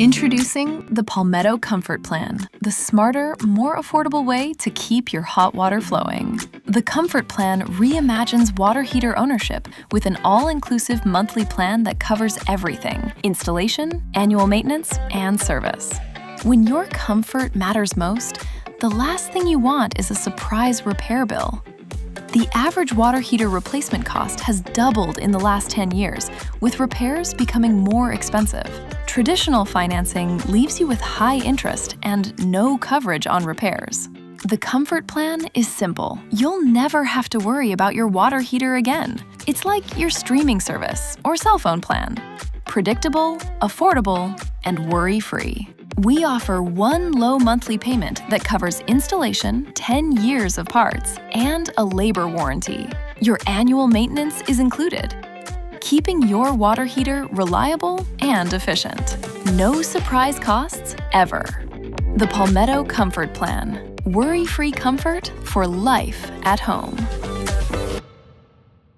Introducing the Palmetto Comfort Plan, the smarter, more affordable way to keep your hot water flowing. The Comfort Plan reimagines water heater ownership with an all-inclusive monthly plan that covers everything: installation, annual maintenance, and service. When your comfort matters most, the last thing you want is a surprise repair bill. The average water heater replacement cost has doubled in the last 10 years, with repairs becoming more expensive. Traditional financing leaves you with high interest and no coverage on repairs. The Comfort Plan is simple. You'll never have to worry about your water heater again. It's like your streaming service or cell phone plan. Predictable, affordable, and worry-free. We offer one low monthly payment that covers installation, 10 years of parts, and a labor warranty. Your annual maintenance is included, keeping your water heater reliable and efficient. No surprise costs ever. The Palmetto Comfort Plan. Worry-free comfort for life at home.